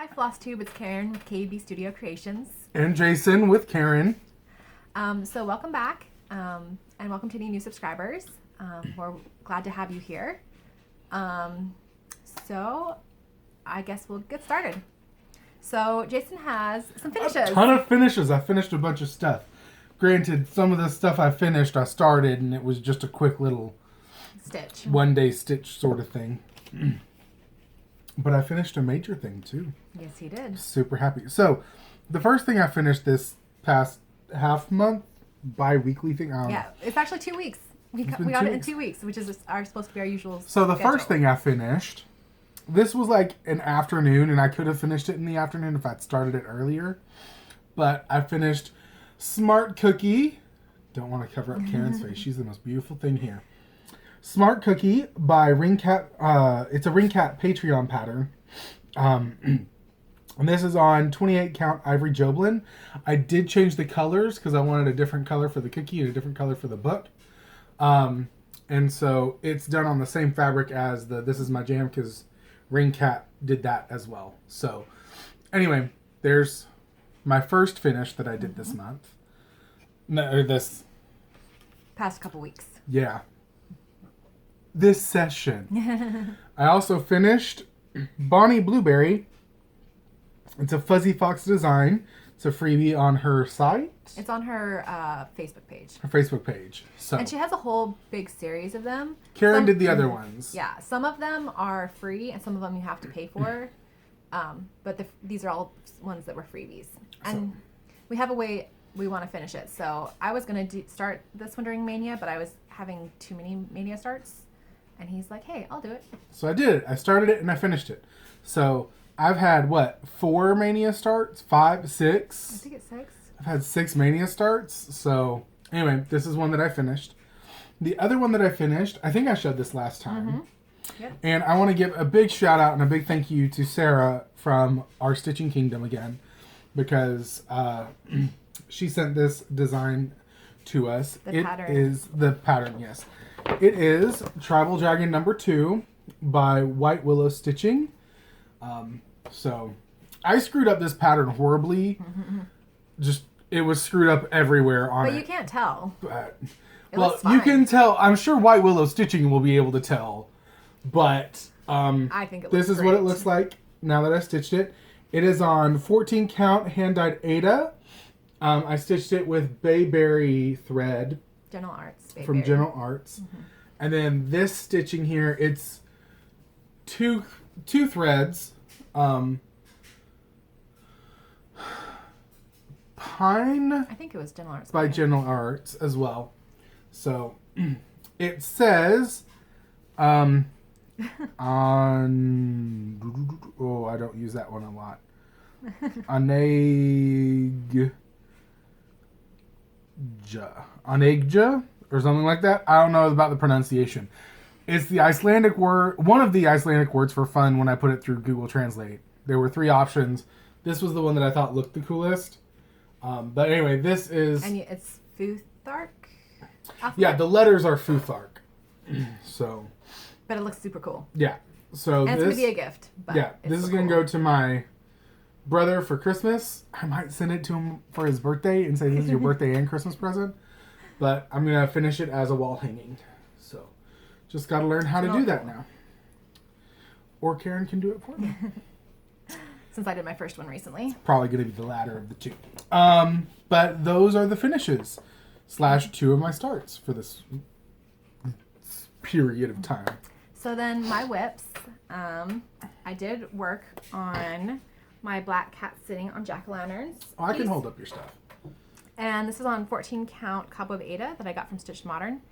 Hi FlossTube, it's Karen with KB Studio Creations. And Jason with Karen. So welcome back, and welcome to any new subscribers. We're glad to have you here. So I guess we'll get started. So Jason has some finishes. A ton of finishes. I finished a bunch of stuff. Granted, some of the stuff I finished, I started, and it was just a quick little stitch, one-day stitch sort of thing. But I finished a major thing too. Yes, he did. Super happy. So, the first thing I finished this past half month, bi-weekly thing. Yeah, it's actually 2 weeks. We got it in 2 weeks, which is supposed to be our usual So the schedule. first thing I finished, this was like an afternoon, and I could have finished it in the afternoon if I'd started it earlier. But I finished Smart Cookie. Don't want to cover up Karen's face. She's the most beautiful thing here. Smart Cookie by RingCat. It's a RingCat Patreon pattern. And this is on 28 count Ivory Joblin. I did change the colors because I wanted a different color for the cookie and a different color for the book. And so it's done on the same fabric as the This Is My Jam because RingCat did that as well. So anyway, there's my first finish that I did this month. No, or this past couple weeks. Yeah. This session. I also finished Bonnie Blueberry. It's a Fuzzy Fox design. It's a freebie on her site. It's on her Facebook page. Her Facebook page. So. And she has a whole big series of them. Karen did the other ones. Yeah, some of them are free and some of them you have to pay for. But these are all ones that were freebies. And we have a way we want to finish it. So I was going to start this one during Maynia, but I was having too many Maynia starts. And he's like, hey, I'll do it. So I did it. I started it and I finished it. So I've had, 4 Maynia starts? 5, 6? I think it's 6. I've had 6 Maynia starts. So anyway, this is one that I finished. The other one that I finished, I think I showed this last time. Mm-hmm. Yep. And I want to give a big shout out and a big thank you to Sarah from Our Stitching Kingdom again. Because she sent this design to us. The pattern. It is the pattern, yes. It is Tribal Dragon number 2 by White Willow Stitching. So I screwed up this pattern horribly. Just it was screwed up everywhere on it. But you can't tell. But, looks you fine. can tell. I'm sure White Willow Stitching will be able to tell. But I think it looks this is great. what it looks like now that I stitched it. It is on 14 count hand dyed Ada. I stitched it with Bayberry thread. General Arts. From General Arts. And then this stitching here, it's two threads. Pine. I think it was General Arts. By General Arts as well. So it says on I don't use that one a lot. Onegja or something like that. I don't know about the pronunciation. It's the Icelandic word, one of the Icelandic words for fun when I put it through Google Translate. There were 3 options. This was the one that I thought looked the coolest. But anyway, this is... And it's Futhark? Yeah, the letters are Futhark. So... But it looks super cool. Yeah. So and it's going to be a gift. But yeah, this is going to go to my brother for Christmas. I might send it to him for his birthday and say this is your birthday and Christmas present. But I'm going to finish it as a wall hanging. So just got to learn how to do that now. Or Karen can do it for me. Since I did my first one recently. Probably going to be the latter of the 2. But those are the finishes / 2 of my starts for this period of time. So then my whips, I did work on my black cat sitting on jack-o'-lanterns. Oh, I can hold up your stuff. And this is on 14 count Cobweb Ada that I got from Stitch Modern.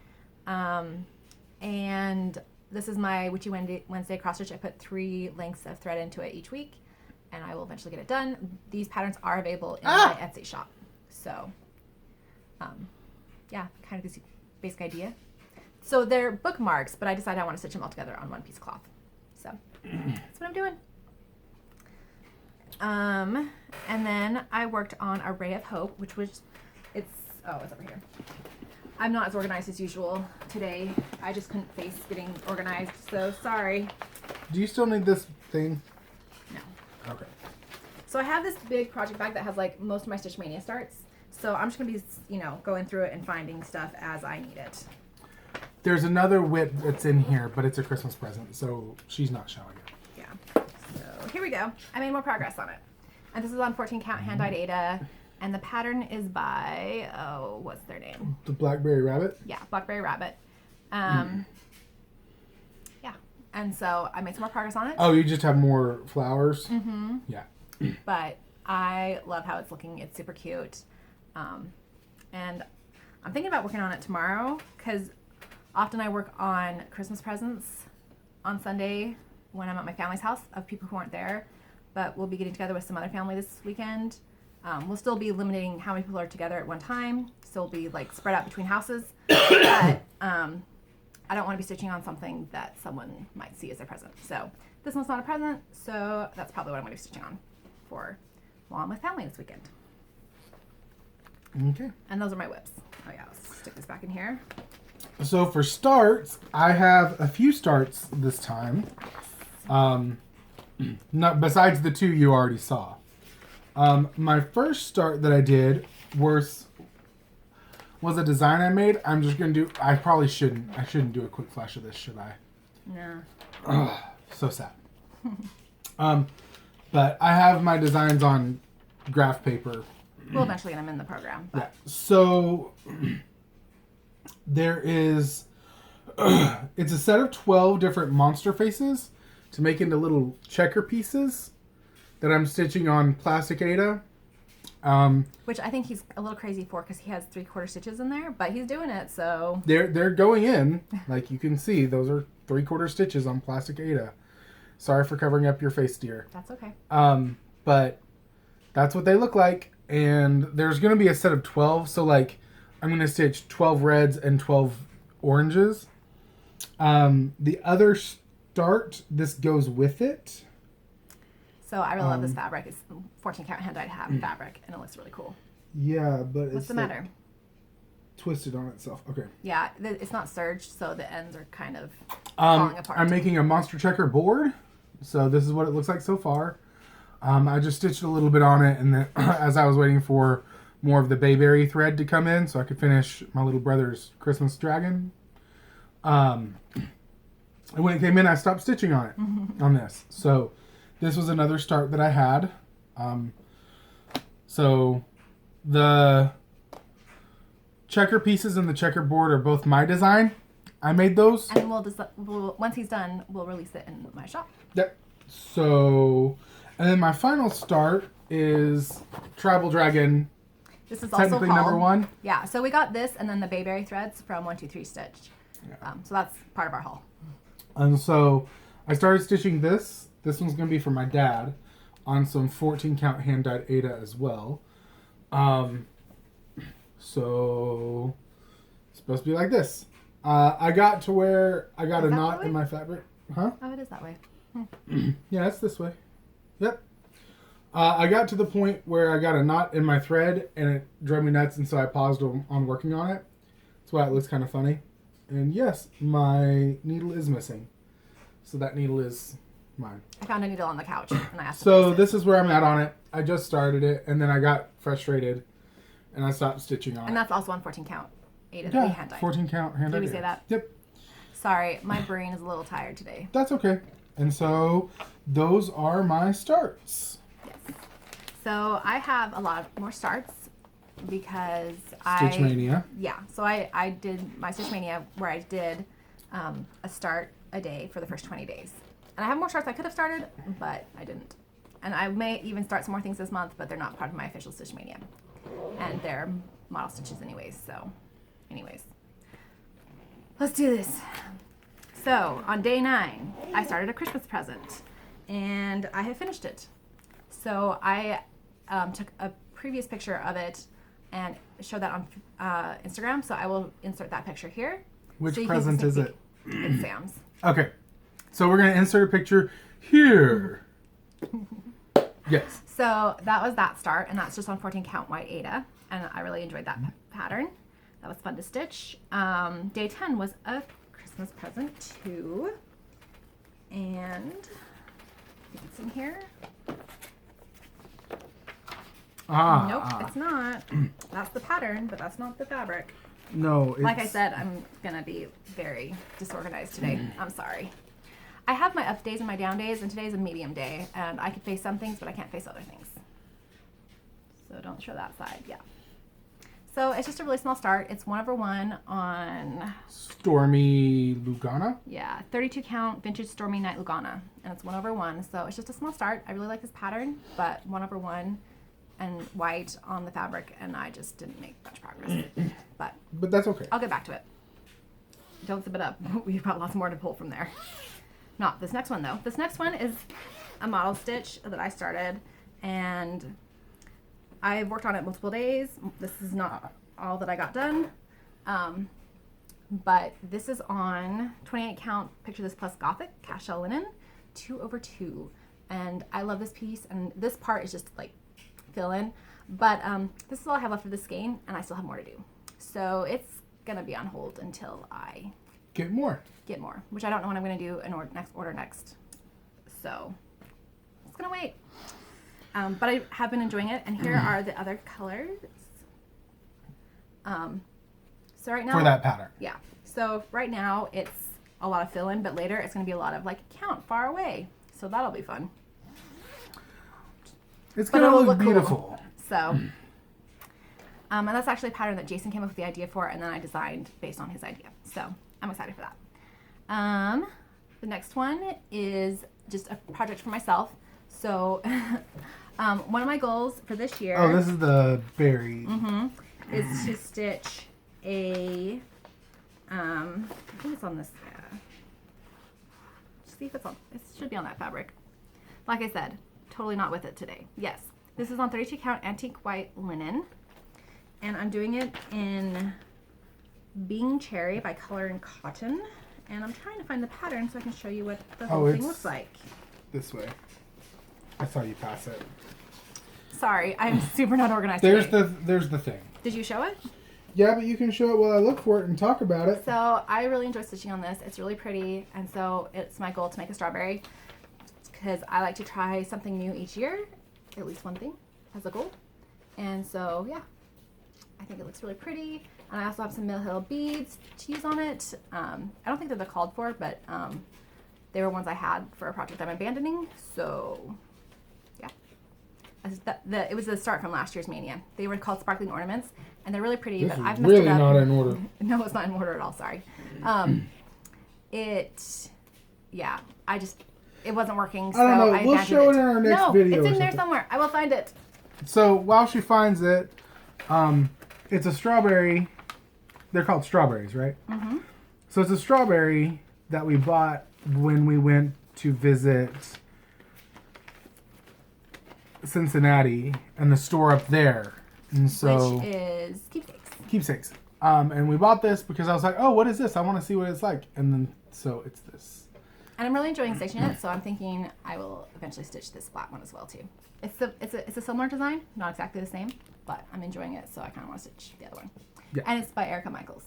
And this is my Witchy Wednesday cross stitch. I put 3 lengths of thread into it each week, and I will eventually get it done. These patterns are available in my Etsy shop. So, yeah, kind of gives you a basic idea. So they're bookmarks, but I decided I want to stitch them all together on one piece of cloth. So that's what I'm doing. And then I worked on a Ray of Hope, which was, it's over here. I'm not as organized as usual today. I just couldn't face getting organized, so sorry. Do you still need this thing? No. Okay. So I have this big project bag that has like most of my Stitchmaynia starts. So I'm just going to be, you know, going through it and finding stuff as I need it. There's another whip that's in here, but it's a Christmas present, so she's not showing it. Yeah. So here we go. I made more progress on it. And this is on 14 count hand-dyed Ada. And the pattern is by, oh, what's their name? The Blackberry Rabbit? Yeah, Blackberry Rabbit. Yeah. And so I made some more progress on it. Oh, you just have more flowers? Mm-hmm. Yeah. But I love how it's looking. It's super cute. And I'm thinking about working on it tomorrow because often I work on Christmas presents on Sunday when I'm at my family's house of people who aren't there. But we'll be getting together with some other family this weekend. We'll still be limiting how many people are together at one time. So we'll be like spread out between houses. But I don't want to be stitching on something that someone might see as a present. So this one's not a present. So that's probably what I'm going to be stitching on for while I'm with family this weekend. Okay. And those are my whips. Oh yeah, let's stick this back in here. So for starts, I have a few starts this time. Not besides the two you already saw. My first start that I did was a design I made. I'm just gonna do. I probably shouldn't. I shouldn't do a quick flash of this, should I? No. Ugh, so sad. But I have my designs on graph paper. We'll eventually get them in the program. But. Yeah. So there is. It's a set of 12 different monster faces to make into little checker pieces that I'm stitching on plastic Ada. Which I think he's a little crazy for because he has 3/4 stitches in there, but he's doing it, so... They're going in. Like you can see, those are 3/4 stitches on plastic Ada. Sorry for covering up your face, dear. That's okay. But that's what they look like. And there's going to be a set of 12. So like I'm going to stitch 12 reds and 12 oranges. The other start, this goes with it. So I really love this fabric. It's 14 count hand-dyed fabric, and it looks really cool. Yeah, but what's the matter? Twisted on itself. Okay. Yeah, it's not serged, so the ends are kind of falling apart. I'm making a monster checker board, so this is what it looks like so far. I just stitched a little bit on it, and then as I was waiting for more of the bayberry thread to come in, so I could finish my little brother's Christmas dragon. And when it came in, I stopped stitching on it on this. So this was another start that I had. So the checker pieces and the checkerboard are both my design. I made those. And we'll once he's done, we'll release it in my shop. Yep. So, and then my final start is Tribal Dragon. This is also technically called, number 1. Yeah. So we got this and then the bayberry threads from 123 Stitch. Yeah. So that's part of our haul. And so I started stitching this. This one's going to be for my dad on some 14 count hand-dyed Ada as well. So it's supposed to be like this. I got to where I got a knot in my fabric. Huh? Oh, it is that way. Yeah, it's this way. Yep. I got to the point where I got a knot in my thread and it drove me nuts, and so I paused on working on it. That's why it looks kind of funny. And yes, my needle is missing. So that needle is mine. I found a needle on the couch and I asked So this is where I'm at on it. I just started it and then I got frustrated and I stopped stitching on it. And that's also on 14 count. Ada, yeah, hand dyed. 14 count hand dyed. Did we say that? Yep. Sorry, my brain is a little tired today. That's okay. And so those are my starts. Yes. So I have a lot more starts because Stitchmaynia. Yeah. So I did my Stitchmaynia where I did a start a day for the first 20 days. And I have more starts I could have started, but I didn't. And I may even start some more things this month, but they're not part of my official Stitchmaynia. And they're model stitches anyways, so anyways. Let's do this. So on day 9, I started a Christmas present and I have finished it. So I took a previous picture of it and showed that on Instagram. So I will insert that picture here. Which present is it? It's Sam's. Okay. So we're going to insert a picture here. Yes. So that was that start, and that's just on 14 count white Ada, and I really enjoyed that pattern. That was fun to stitch. Day 10 was a Christmas present too, and it's in here. Nope, it's not. That's the pattern, but that's not the fabric. No, it's... Like I said, I'm going to be very disorganized today. I'm sorry. I have my up days and my down days, and today's a medium day, and I can face some things, but I can't face other things. So don't show that side, yeah. So it's just a really small start. It's 1/1 on... Stormy Lugana? Yeah, 32 count vintage Stormy Night Lugana, and it's 1/1, so it's just a small start. I really like this pattern, but 1/1 and white on the fabric, and I just didn't make much progress. But that's okay. I'll get back to it. Don't zip it up. We've got lots more to pull from there. Not this next one, though. This next one is a model stitch that I started, and I've worked on it multiple days. This is not all that I got done, but this is on 28 count Picture This Plus Gothic cast shell linen 2/2, and I love this piece, and this part is just like fill in, but this is all I have left of the skein, and I still have more to do, so it's gonna be on hold until I get more, which I don't know when I'm gonna do an order next, so it's gonna wait. But I have been enjoying it, and here are the other colors. So right now... For that pattern. Yeah. So right now, it's a lot of fill-in, but later it's going to be a lot of, like, count far away. So that'll be fun. It's going to look beautiful. Cool. So, and that's actually a pattern that Jason came up with the idea for, and then I designed based on his idea. So I'm excited for that. The next one is just a project for myself. So... one of my goals for this year... Oh, this is the berry. Is to stitch a... I think it's on this... see if it's on... It should be on that fabric. Like I said, totally not with it today. Yes. This is on 32 count antique white linen. And I'm doing it in Being Cherry by Color and Cotton. And I'm trying to find the pattern so I can show you what the whole thing looks like. This way. I saw you pass it. Sorry, I'm super not organized There's today. the thing. Did you show it? Yeah, but you can show it while I look for it and talk about it. So I really enjoy stitching on this. It's really pretty, and so it's my goal to make a strawberry because I like to try something new each year, at least one thing as a goal. And so yeah, I think it looks really pretty. And I also have some Mill Hill beads to use on it. I don't think they're called for, but they were ones I had for a project I'm abandoning. So yeah, it was the start from last year's Maynia. They were called Sparkling Ornaments, and they're really pretty. This but is I've messed really it up. not in order. No, it's not in order at all. Sorry. Yeah, it wasn't working. So I don't know. I We'll show it in our next video. No, it's in there somewhere. I will find it. So while she finds it, it's a strawberry. They're called strawberries, right? Mm-hmm. So it's a strawberry that we bought when we went to visit Cincinnati and the store up there. And so, which is Keepsakes. Keepsakes. And we bought this because I was like, oh, what is this? I want to see what it's like. And then, so it's this. And I'm really enjoying stitching it, so I'm thinking I will eventually stitch this flat one as well too. It's a similar design, not exactly the same, but I'm enjoying it, so I kind of want to stitch the other one. Yeah. And it's by Erica Michaels.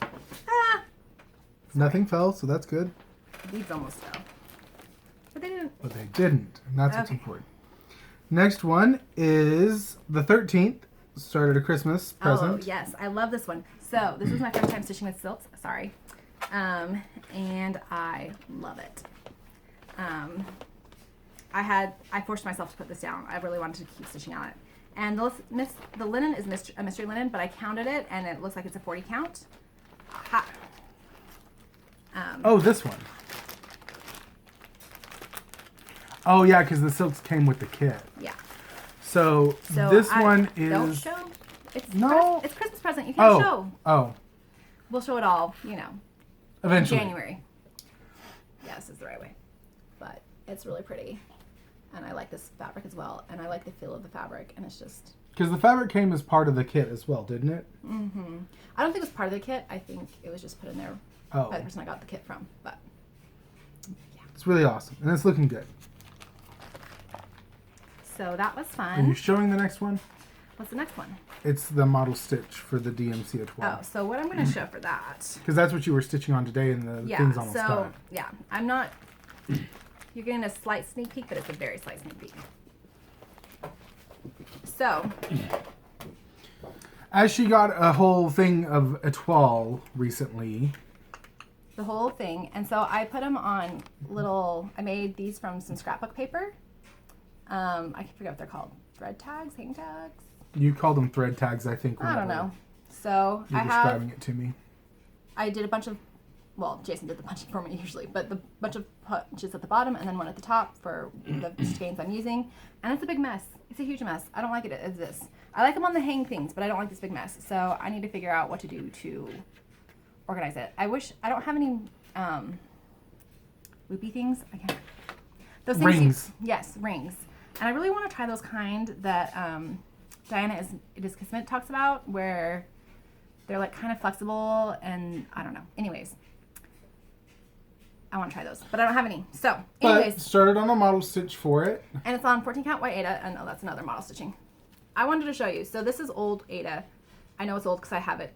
Ah! Nothing fell, so that's good. The beads almost fell. But they didn't. But they didn't, and that's what's important. Next one is the 13th. Started a Christmas present. Oh, yes. I love this one. So, this is my first time stitching with silks. Sorry. And I love it. I forced myself to put this down. I really wanted to keep stitching on it. And the linen is a mystery linen, but I counted it, and it looks like it's a 40 count. Ha. Oh, this one. Oh, yeah, because the silks came with the kit. Yeah. So this one is... Don't show. It's Christmas present. You can't show. Oh. We'll show it all, Eventually. January. Yeah, this is the right way. But it's really pretty. And I like this fabric as well. And I like the feel of the fabric. And it's just... Because the fabric came as part of the kit as well, didn't it? Mm-hmm. I don't think it was part of the kit. I think it was just put in there by the person I got the kit from. But, yeah. It's really awesome. And it's looking good. So that was fun. Are you showing the next one? What's the next one? It's the model stitch for the DMC at 12. Oh, so what I'm going to show for that. Because that's what you were stitching on today, and the thing's almost done. Yeah, I'm not... You're getting a slight sneak peek, but it's a very slight sneak peek. So, as she got a whole thing of Etoile recently. the whole thing. And so I put them on I made these from some scrapbook paper. I forget what they're called. Thread tags, hang tags. You called them thread tags, I think. I don't know. So You're describing it to me. I did a bunch of, well, Jason did the punching for me usually, but the bunch of punches at the bottom and then one at the top for the skeins I'm using. And it's a big mess. It's a huge mess. I don't like it as this. I like them on the hang things, but I don't like this big mess. So I need to figure out what to do to organize it. I don't have any loopy things. I can't. Those things. Rings. Yes, rings. And I really want to try those kind that Diana Itiskismet talks about, where they're like kind of flexible and I don't know. Anyways, I want to try those, but I don't have any. So, anyways. But started on a model stitch for it. And it's on 14 count white Aida, and oh, that's another model stitching. I wanted to show you. So this is old Aida. I know it's old because I have it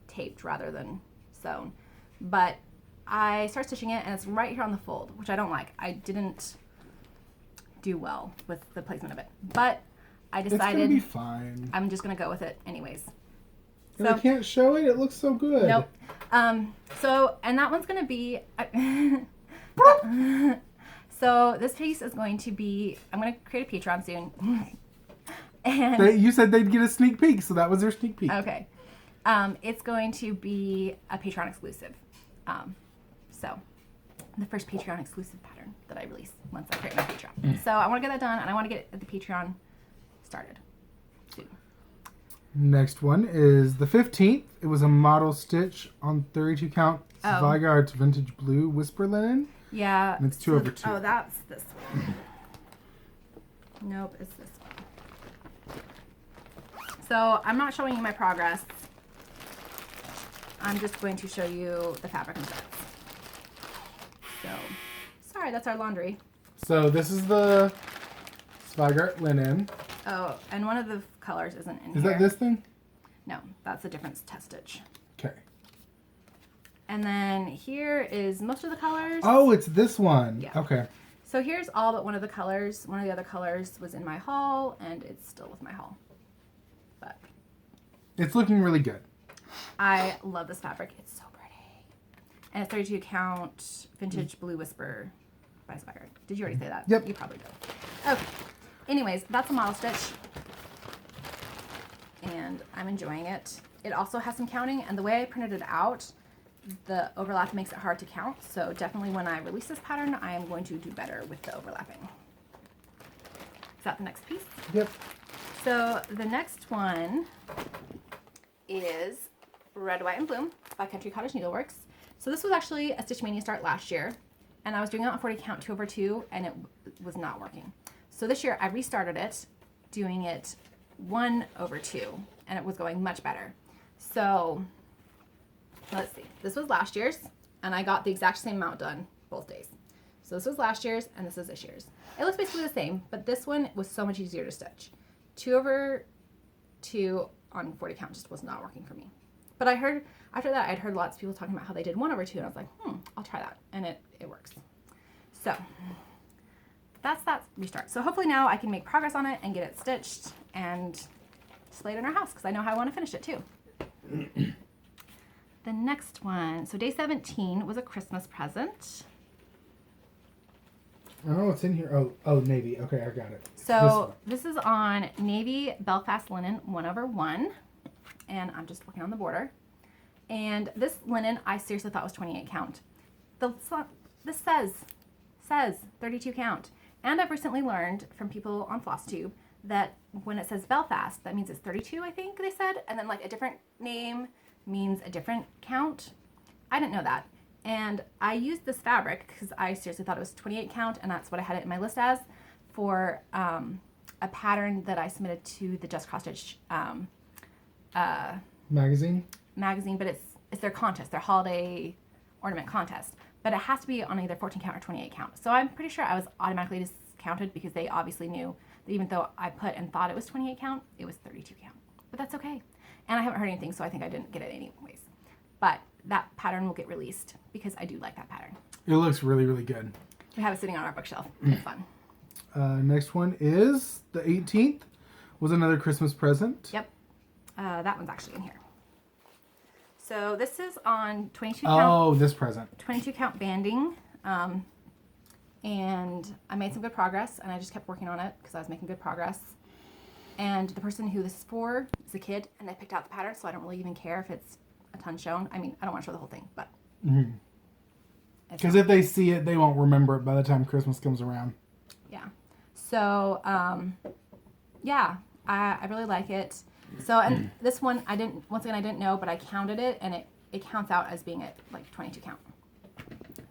taped rather than sewn. But I start stitching it, and it's right here on the fold, which I don't like. I didn't do well with the placement of it. But I decided it's gonna be fine. I'm just going to go with it anyways. So, I can't show it. It looks so good. Nope. So, and that one's going to be... So this piece is going to be... I'm going to create a Patreon soon. And you said they'd get a sneak peek, so that was their sneak peek. Okay. It's going to be a Patreon exclusive. So the first Patreon exclusive pattern that I release once I create my Patreon. So I want to get that done, and I want to get the Patreon started soon. Next one is the 15th. It was a model stitch on 32 count Zweigard's vintage blue whisper linen. Yeah. And it's 2 over 2. Oh, that's this one. Nope, it's this one. So I'm not showing you my progress. I'm just going to show you the fabric and threads. So, sorry, that's our laundry. So this is the Zweigard linen. Oh, and one of the colors isn't in here. Is that this thing? No, that's a different test stitch. Okay. And then here is most of the colors. Oh, it's this one. Yeah. Okay. So here's all but one of the colors. One of the other colors was in my haul, and it's still with my haul. But it's looking really good. I love this fabric. It's so pretty. And it's 32 count vintage blue whisper by Zweigard. Did you already say that? Yep. You probably did. Okay. Anyways, that's a model stitch. And I'm enjoying it. It also has some counting, and the way I printed it out, the overlap makes it hard to count. So definitely when I release this pattern, I am going to do better with the overlapping. Is that the next piece? Yep. So the next one is Red, White, and Bloom by Country Cottage Needleworks. So this was actually a Stitchmaynia start last year, and I was doing it on 40 count 2 over 2, and it was not working. So this year I restarted it, doing it 1 over 2, and it was going much better. So let's see. This was last year's, and I got the exact same amount done both days. So this was last year's, and this is this year's. It looks basically the same, but this one was so much easier to stitch. 2 over 2 on 40 count just was not working for me. But I heard, after that, I'd heard lots of people talking about how they did 1 over 2, and I was like, I'll try that, and it works. So that's that restart. So hopefully now I can make progress on it and get it stitched and display it in our house, because I know how I want to finish it too. The next one, so day 17 was a Christmas present. I don't know what's in here. Oh, navy. Okay, I got it. So this is on navy Belfast linen 1 over 1, and I'm just working on the border. And this linen, I seriously thought was 28 count. This says 32 count. And I've recently learned from people on FlossTube that when it says Belfast, that means it's 32, I think they said, and then like a different name means a different count. I didn't know that. And I used this fabric because I seriously thought it was 28 count, and that's what I had it in my list as, for a pattern that I submitted to the Just CrossStitch magazine, but it's their contest, their holiday ornament contest. But it has to be on either 14 count or 28 count. So I'm pretty sure I was automatically discounted because they obviously knew that even though I put and thought it was 28 count, it was 32 count. But that's okay. And I haven't heard anything, so I think I didn't get it anyways. But that pattern will get released because I do like that pattern. it looks really, really good. We have it sitting on our bookshelf. It's fun. Next one is the 18th. Was another Christmas present. Yep. That one's actually in here. So this is on 22 count. Oh, this present. 22 count banding. And I made some good progress, and I just kept working on it because I was making good progress. And the person who this is for is a kid, and they picked out the pattern, so I don't really even care if it's a ton shown. I mean, I don't want to show the whole thing, but... Because if they see it, they won't remember it by the time Christmas comes around. Yeah. So, yeah, I really like it. So, and this one, once again, I didn't know, but I counted it, and it counts out as being at like 22 count.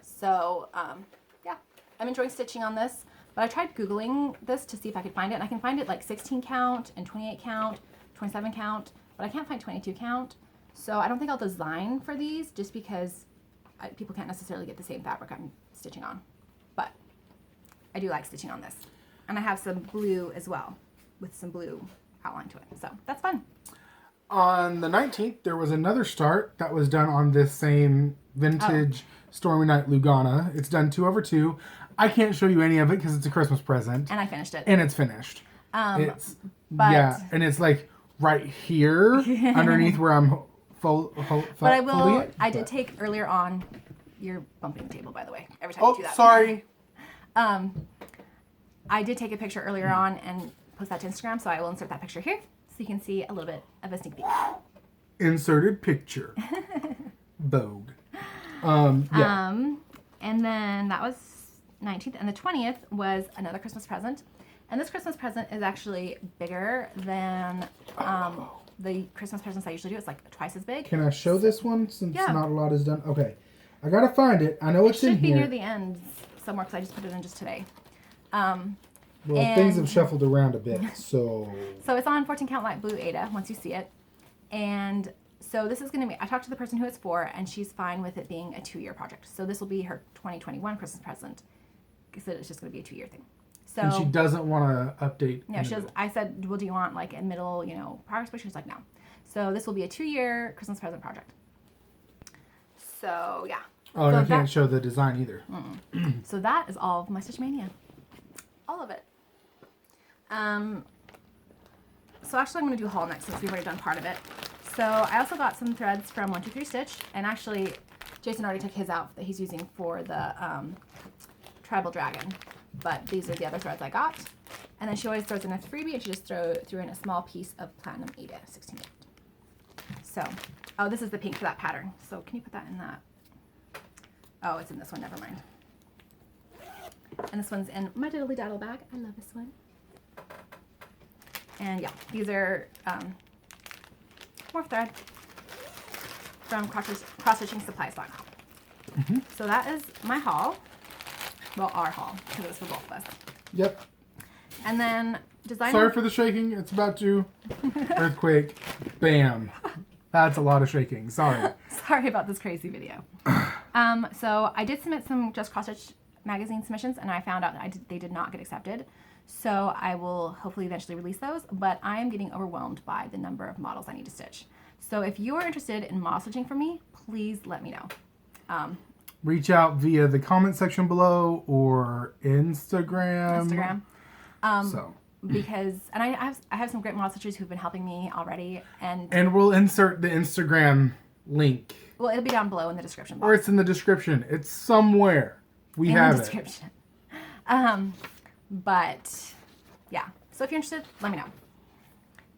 So, yeah, I'm enjoying stitching on this, but I tried Googling this to see if I could find it, and I can find it like 16 count and 28 count, 27 count, but I can't find 22 count. So I don't think I'll design for these just because people can't necessarily get the same fabric I'm stitching on. But I do like stitching on this. And I have some blue as well with some blue outline to it. So that's fun. On the 19th, there was another start that was done on this same vintage Stormy Night Lugana. It's done 2/2. I can't show you any of it because it's a Christmas present. And I finished it. And it's finished. Yeah, and it's like right here underneath where I'm but I will. I did take earlier on. You're bumping the table, by the way. Every time you do that. Sorry. I did take a picture earlier on and post that to Instagram, so I will insert that picture here so you can see a little bit of a sneak peek. Inserted picture. Vogue. Yeah. And then that was 19th, and the 20th was another Christmas present, and this Christmas present is actually bigger than the Christmas presents I usually do. It's like twice as big. Can I show this one since not a lot is done? Okay. I gotta find it. I know it's in here. It should be near the end somewhere because I just put it in just today. Well, things have shuffled around a bit, so... So it's on 14 count light blue Ada, once you see it. And so this is going to be... I talked to the person who it's for, and she's fine with it being a 2-year project. So this will be her 2021 Christmas present. So it's just going to be a 2-year thing. So, and she doesn't want to update. No, I said, well, do you want like a middle, progress? But she was like, no. So this will be a 2-year Christmas present project. So, yeah. Oh, and I can't show the design either. So that is all of my Stitchmaynia. All of it. So actually I'm going to do a haul next since we've already done part of it. So I also got some threads from 123 Stitch, and actually Jason already took his out that he's using for the Tribal Dragon. But these are the other threads I got. And then she always throws in a freebie, and she just threw in a small piece of Platinum Ada, 16 count. So, oh, this is the pink for that pattern. So can you put that in that? Oh, it's in this one, never mind. And this one's in my Daddle bag. I love this one. And yeah, these are more thread from CrossStitchingSupplies.com. So that is my haul. Well, our haul, because it was for both of us. Yep. And then designer... Sorry for the shaking. It's about to earthquake. Bam. That's a lot of shaking. Sorry. Sorry about this crazy video. So I did submit some just CrossStitch Magazine submissions, and I found out that they did not get accepted. So I will hopefully eventually release those, but I am getting overwhelmed by the number of models I need to stitch. So if you are interested in model stitching for me, please let me know. Reach out via the comment section below or Instagram. Because I have some great model stitchers who've been helping me already, and we'll insert the Instagram link. Well, it'll be down below in the description box. Or it's in the description. It's somewhere. We have it. In the description. But yeah, so if you're interested, let me know.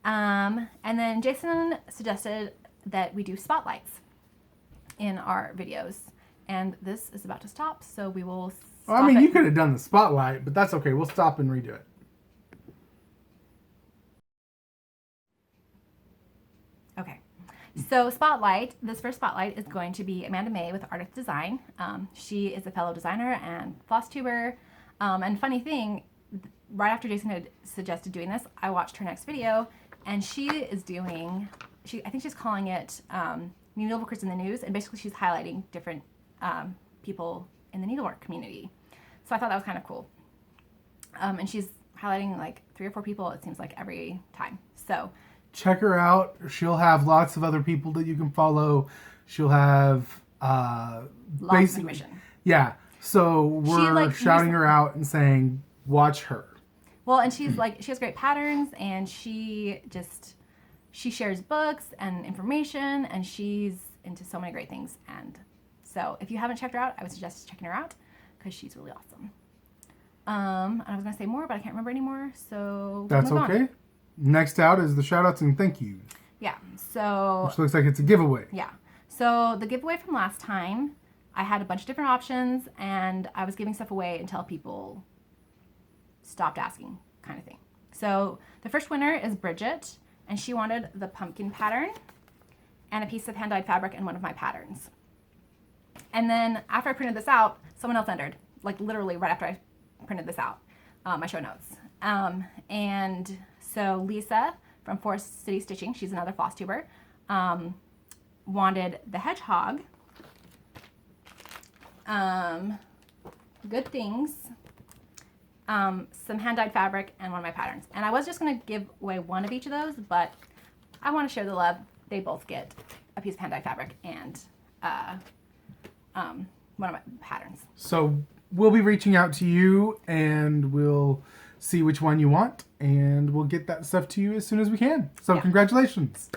And then Jason suggested that we do spotlights in our videos, and this is about to stop, so we will stop. Well, I mean, you could have done the spotlight, but that's okay. We'll stop and redo it. Okay. So spotlight, this first spotlight is going to be Amanda May with Ardith Design. She is a fellow designer and FlossTuber. And funny thing, right after Jason had suggested doing this, I watched her next video, and she is doing, I think she's calling it Needleworkers in the News, and basically she's highlighting different people in the needlework community. So I thought that was kind of cool. And she's highlighting like 3 or 4 people, it seems like, every time. So check her out. She'll have lots of other people that you can follow. She'll have lots of information. Yeah. So we're shouting her out and saying, watch her. Well, and she's like, she has great patterns, and she shares books and information, and she's into so many great things. And so if you haven't checked her out, I would suggest checking her out because she's really awesome. And I was going to say more, but I can't remember anymore. So that's okay. Next out is the shoutouts and thank you. Yeah. So which looks like it's a giveaway. Yeah. So the giveaway from last time, I had a bunch of different options, and I was giving stuff away until people stopped asking, kind of thing. So the first winner is Bridget, and she wanted the pumpkin pattern and a piece of hand-dyed fabric and one of my patterns. And then after I printed this out, someone else entered, like literally right after I printed this out, my show notes. And so Lisa from Forest City Stitching, she's another FlossTuber, wanted the hedgehog, good things, some hand-dyed fabric, and one of my patterns. And I was just going to give away one of each of those, but I want to share the love. They both get a piece of hand-dyed fabric and one of my patterns. So we'll be reaching out to you, and we'll see which one you want, and we'll get that stuff to you as soon as we can. So congratulations.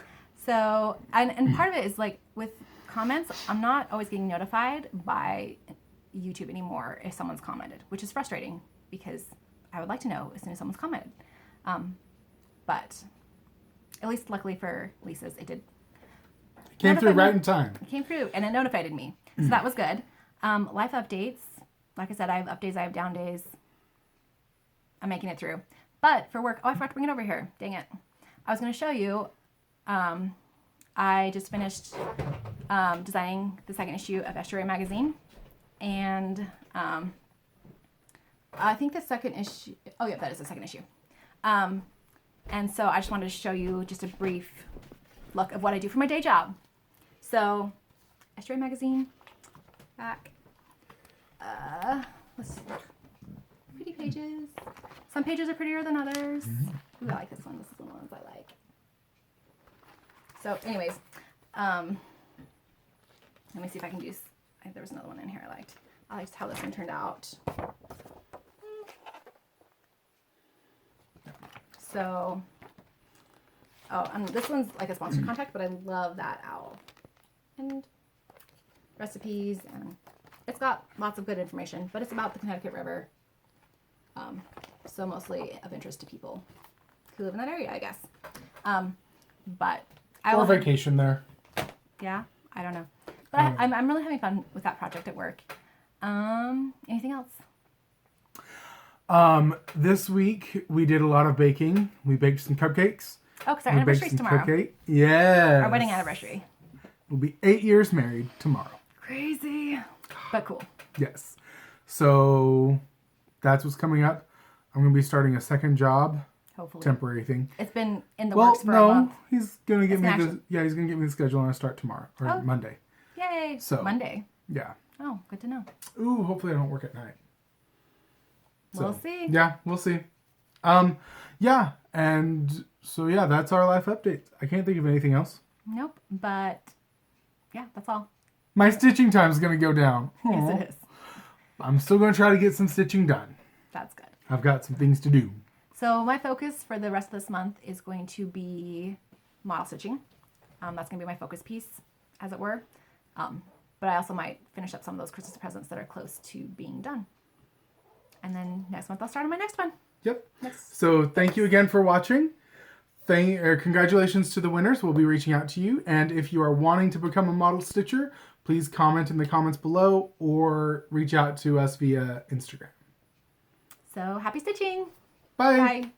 So, and part of it is like with comments, I'm not always getting notified by YouTube anymore if someone's commented, which is frustrating because I would like to know as soon as someone's commented. But at least luckily for Lisa's, it did. It came through right in time. It came through and it notified me. So that was good. Life updates. Like I said, I have up days, I have down days. I'm making it through. But for work, I forgot to bring it over here. Dang it. I was going to show you. I just finished designing the second issue of Estuary Magazine. And I think the second issue, oh yeah, that is the second issue. And so I just wanted to show you just a brief look of what I do for my day job. So, Estuary Magazine, back. Let's see. Pretty pages. Some pages are prettier than others. Ooh, I like this one. This is one of the ones I like. So, anyways, let me see if I can use. There was another one in here I liked. I liked how this one turned out. So, oh, and this one's like a sponsor contact, but I love that owl. And recipes, and it's got lots of good information, but it's about the Connecticut River. So mostly of interest to people who live in that area, I guess. But I or vacation there. Yeah, I don't know. But I'm really having fun with that project at work. Anything else? This week we did a lot of baking. We baked some cupcakes. Oh, because our anniversary's tomorrow. Yeah. Our wedding anniversary. We'll be 8 years married tomorrow. Crazy, but cool. Yes. So that's what's coming up. I'm going to be starting a second job. Hopefully. Temporary thing. It's been in the works for a month. He's going to give me he's going to get me the schedule and I start tomorrow or Monday. Yay. So Monday. Yeah. Oh, good to know. Ooh, hopefully I don't work at night. So, we'll see. Yeah, we'll see. Yeah, and so yeah, that's our life update. I can't think of anything else. Nope, but yeah, that's all. My stitching time is going to go down. Yes, it is. I'm still going to try to get some stitching done. That's good. I've got some things to do. So my focus for the rest of this month is going to be model stitching. That's going to be my focus piece, as it were. But I also might finish up some of those Christmas presents that are close to being done. And then next month I'll start on my next one. Yep. So thank you again for watching. Congratulations to the winners. We'll be reaching out to you. And if you are wanting to become a model stitcher, please comment in the comments below or reach out to us via Instagram. So happy stitching. Bye. Bye.